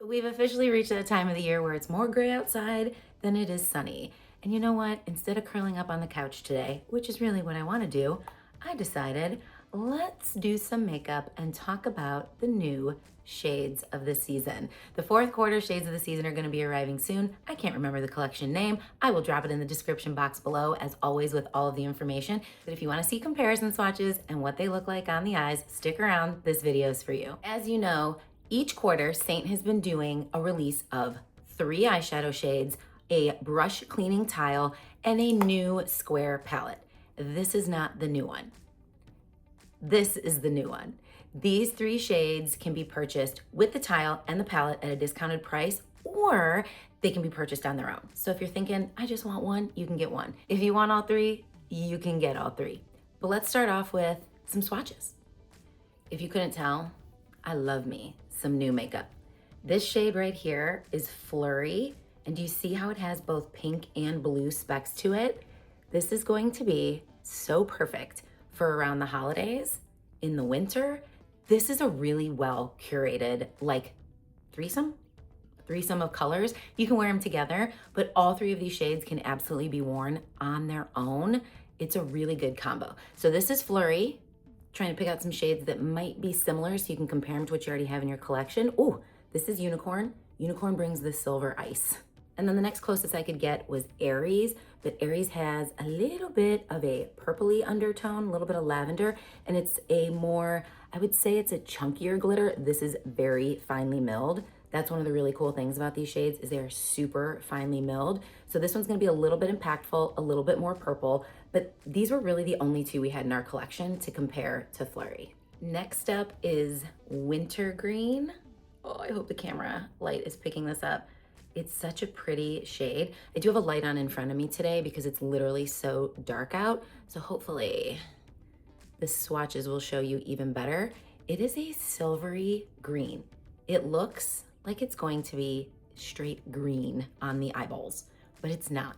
We've officially reached that time of the year where it's more gray outside than it is sunny. And you know what? Instead of curling up on the couch today, which is really what I want to do, I decided let's do some makeup and talk about the new shades of the season. The fourth quarter shades of the season are going to be arriving soon. I can't remember the collection name. I will drop it in the description box below, as always, with all of the information. But if you want to see comparison swatches and what they look like on the eyes, stick around. This video is for you. As you know, each quarter, Seint has been doing a release of 3 eyeshadow shades, a brush cleaning tile, and a new square palette. This is not the new one. This is the new one. These 3 shades can be purchased with the tile and the palette at a discounted price, or they can be purchased on their own. So if you're thinking, I just want one, you can get one. If you want all 3, you can get all 3. But let's start off with some swatches. If you couldn't tell, I love me some new makeup. This shade right here is Flurry, and do you see how it has both pink and blue specks to it? This is going to be so perfect for around the holidays, in the winter. This is a really well curated, like threesome of colors. You can wear them together, but all 3 of these shades can absolutely be worn on their own. It's a really good combo. So this is Flurry. Trying to pick out some shades that might be similar so you can compare them to what you already have in your collection. Oh, this is Unicorn. Unicorn brings the silver ice. And then the next closest I could get was Aries, but Aries has a little bit of a purpley undertone, a little bit of lavender, and it's a more, I would say it's a chunkier glitter. This is very finely milled. That's one of the really cool things about these shades is they're super finely milled. So this one's gonna be a little bit impactful, a little bit more purple, but these were really the only 2 we had in our collection to compare to Flurry. Next up is Wintergreen. Oh, I hope the camera light is picking this up. It's such a pretty shade. I do have a light on in front of me today because it's literally so dark out. So hopefully the swatches will show you even better. It is a silvery green. It looks like it's going to be straight green on the eyeballs, but it's not.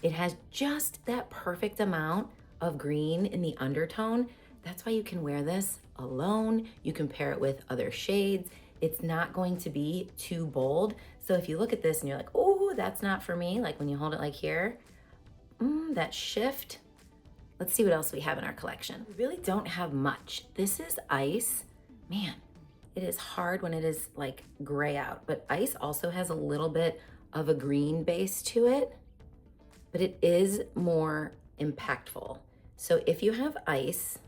It has just that perfect amount of green in the undertone. That's why you can wear this alone. You can pair it with other shades. It's not going to be too bold. So if you look at this and you're like, oh, that's not for me, like when you hold it like here, that shift. Let's see what else we have in our collection. We really don't have much. This is Ice. Man, it is hard when it is like gray out, but Ice also has a little bit of a green base to it, but it is more impactful. So if you have Ice,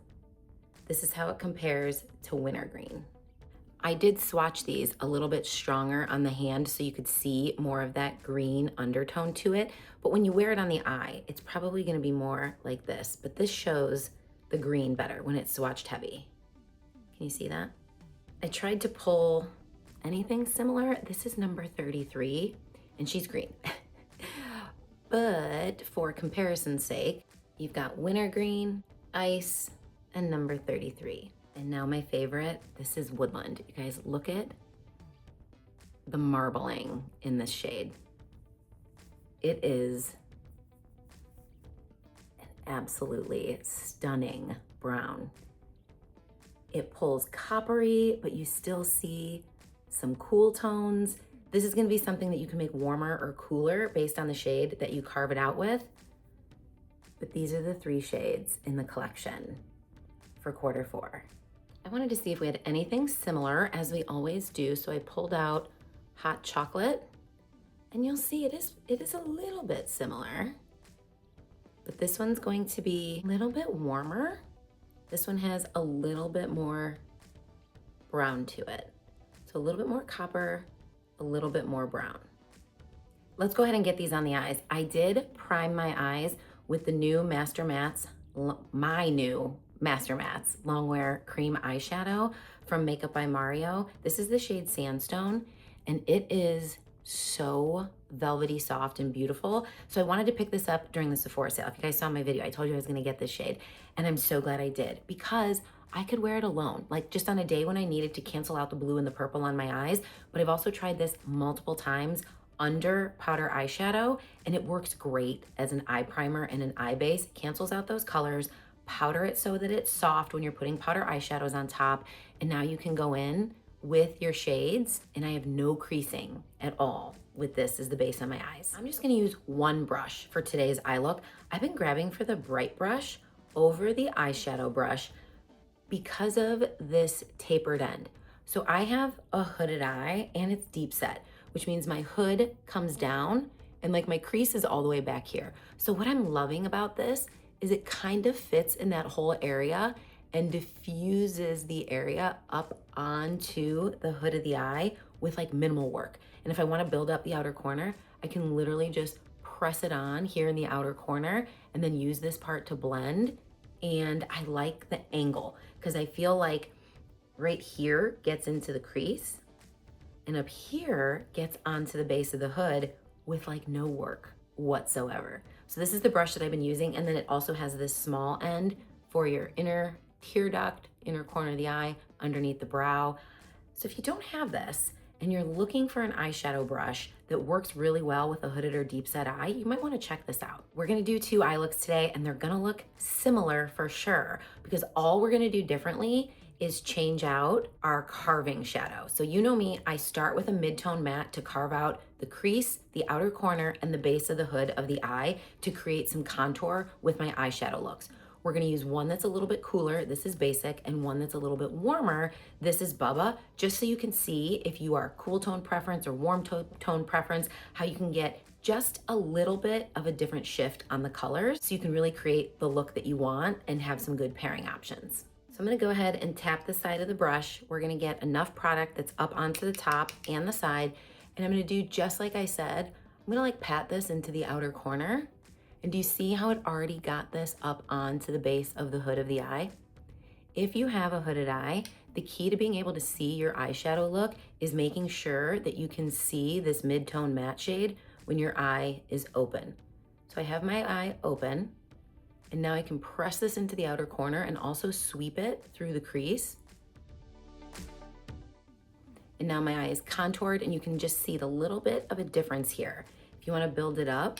this is how it compares to Wintergreen. I did swatch these a little bit stronger on the hand so you could see more of that green undertone to it. But when you wear it on the eye, it's probably gonna be more like this, but this shows the green better when it's swatched heavy. Can you see that? I tried to pull anything similar. This is number 33, and she's green. But for comparison's sake, you've got Wintergreen, Ice, and number 33. And now my favorite, this is Woodland. You guys look at the marbling in this shade. It is an absolutely stunning brown. It pulls coppery, but you still see some cool tones. This is gonna be something that you can make warmer or cooler based on the shade that you carve it out with. But these are the 3 shades in the collection for quarter 4. I wanted to see if we had anything similar, as we always do, so I pulled out Hot Chocolate, and you'll see it is a little bit similar, but this one's going to be a little bit warmer. This one has a little bit more brown to it. So a little bit more copper, a little bit more brown. Let's go ahead and get these on the eyes. I did prime my eyes with the new Master Mattes, my new Master Mattes Longwear Cream Eyeshadow from Makeup by Mario. This is the shade Sandstone, and it is so velvety soft and beautiful. So I wanted to pick this up during the Sephora sale. If you guys saw my video, I told you I was gonna get this shade, and I'm so glad I did because I could wear it alone, like just on a day when I needed to cancel out the blue and the purple on my eyes. But I've also tried this multiple times under powder eyeshadow, and it works great as an eye primer and an eye base. Cancels out those colors, powder it so that it's soft when you're putting powder eyeshadows on top, and now you can go in with your shades, and I have no creasing at all with this as the base on my eyes. I'm just gonna use one brush for today's eye look. I've been grabbing for the bright brush over the eyeshadow brush because of this tapered end. So I have a hooded eye and it's deep set, which means my hood comes down and like my crease is all the way back here. So what I'm loving about this is it kind of fits in that whole area and diffuses the area up onto the hood of the eye with like minimal work. And if I want to build up the outer corner, I can literally just press it on here in the outer corner and then use this part to blend. And I like the angle because I feel like right here gets into the crease and up here gets onto the base of the hood with like no work whatsoever. So this is the brush that I've been using, and then it also has this small end for your inner tear duct, inner corner of the eye, underneath the brow. So if you don't have this and you're looking for an eyeshadow brush that works really well with a hooded or deep set eye, you might want to check this out. We're going to do 2 eye looks today, and they're going to look similar for sure, because all we're going to do differently is change out our carving shadow. So you know me, I start with a mid-tone matte to carve out the crease, the outer corner, and the base of the hood of the eye to create some contour with my eyeshadow looks. We're gonna use one that's a little bit cooler, this is basic, and one that's a little bit warmer, this is Bubba, just so you can see if you are cool tone preference or warm tone preference, how you can get just a little bit of a different shift on the colors so you can really create the look that you want and have some good pairing options. So I'm gonna go ahead and tap the side of the brush. We're gonna get enough product that's up onto the top and the side, and I'm gonna do just like I said. I'm gonna like pat this into the outer corner. And do you see how it already got this up onto the base of the hood of the eye? If you have a hooded eye, the key to being able to see your eyeshadow look is making sure that you can see this mid-tone matte shade when your eye is open. So I have my eye open, and now I can press this into the outer corner and also sweep it through the crease. And now my eye is contoured, and you can just see the little bit of a difference here. If you want to build it up,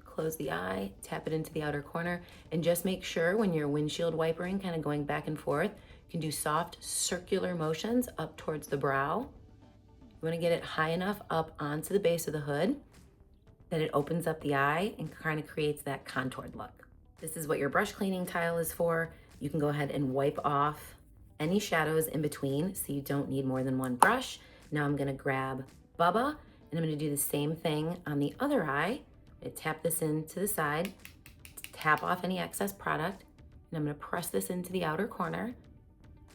close the eye, tap it into the outer corner, and just make sure when you're windshield wipering, kind of going back and forth, you can do soft circular motions up towards the brow. You want to get it high enough up onto the base of the hood that it opens up the eye and kind of creates that contoured look. This is what your brush cleaning tile is for. You can go ahead and wipe off any shadows in between so you don't need more than one brush. Now I'm gonna grab Bubba, and I'm gonna do the same thing on the other eye. I tap this into the side, tap off any excess product, and I'm gonna press this into the outer corner.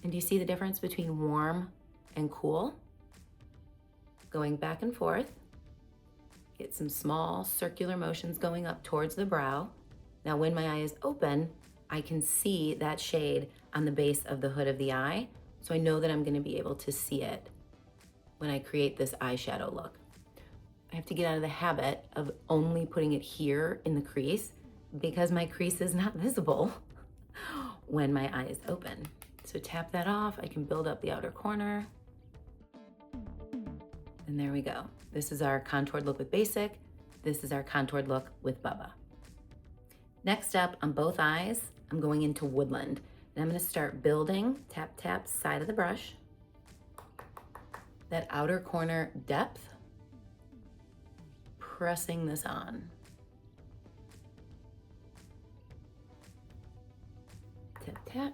And do you see the difference between warm and cool? Going back and forth. Get some small circular motions going up towards the brow. Now when my eye is open, I can see that shade on the base of the hood of the eye. So I know that I'm gonna be able to see it when I create this eyeshadow look. I have to get out of the habit of only putting it here in the crease because my crease is not visible when my eye is open. So tap that off, I can build up the outer corner. And there we go. This is our contoured look with basic. This is our contoured look with Bubba. Next up on both eyes, I'm going into woodland. And I'm gonna start building, tap, tap, side of the brush. That outer corner depth. Pressing this on. Tap, tap.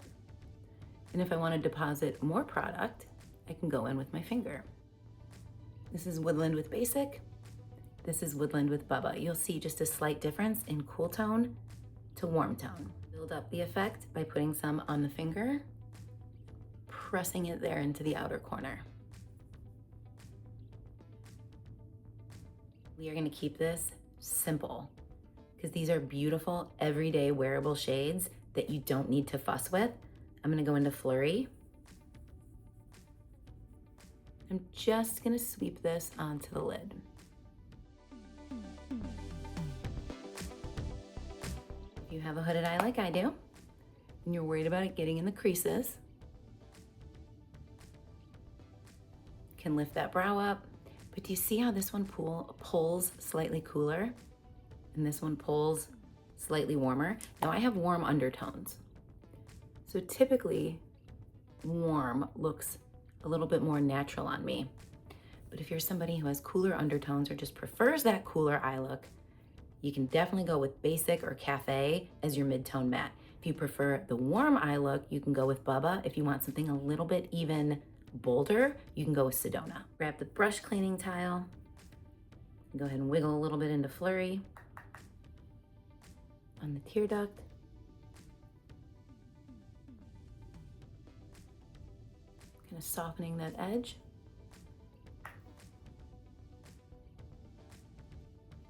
And if I want to deposit more product, I can go in with my finger. This is woodland with basic. This is woodland with Bubba. You'll see just a slight difference in cool tone to warm tone. Build up the effect by putting some on the finger, pressing it there into the outer corner. We are going to keep this simple because these are beautiful, everyday wearable shades that you don't need to fuss with. I'm going to go into Flurry. I'm just going to sweep this onto the lid. If you have a hooded eye like I do, and you're worried about it getting in the creases, you can lift that brow up. But do you see how this one pulls slightly cooler and this one pulls slightly warmer? Now I have warm undertones. So typically warm looks a little bit more natural on me. But if you're somebody who has cooler undertones or just prefers that cooler eye look, you can definitely go with Basic or Cafe as your mid-tone matte. If you prefer the warm eye look, you can go with Bubba. If you want something a little bit even bolder, you can go with Sedona. Grab the brush cleaning tile. Go ahead and wiggle a little bit into Flurry on the tear duct. Kind of softening that edge.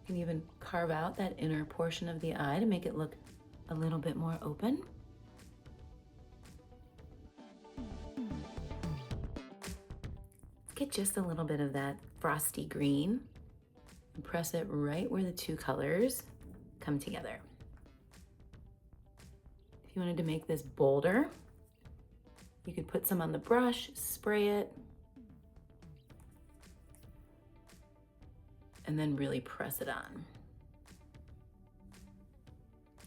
You can even carve out that inner portion of the eye to make it look a little bit more open. Let's get just a little bit of that frosty green and press it right where the two colors come together. If you wanted to make this bolder, you could put some on the brush, spray it, and then really press it on.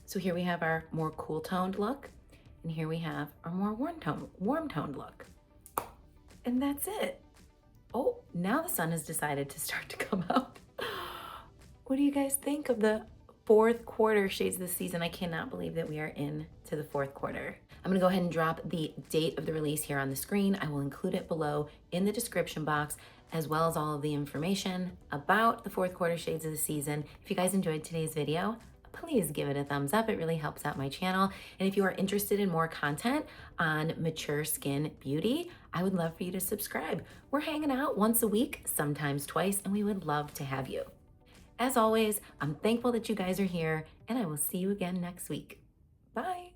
So here we have our more cool toned look, and here we have our more warm toned look. And that's it. Oh, now the sun has decided to start to come out. What do you guys think of the fourth quarter shades this season? I cannot believe that we are into the fourth quarter. I'm gonna go ahead and drop the date of the release here on the screen. I will include it below in the description box, as well as all of the information about the fourth quarter shades of the season. If you guys enjoyed today's video, please give it a thumbs up. It really helps out my channel. And if you are interested in more content on mature skin beauty, I would love for you to subscribe. We're hanging out once a week, sometimes twice, and we would love to have you. As always, I'm thankful that you guys are here, and I will see you again next week. Bye.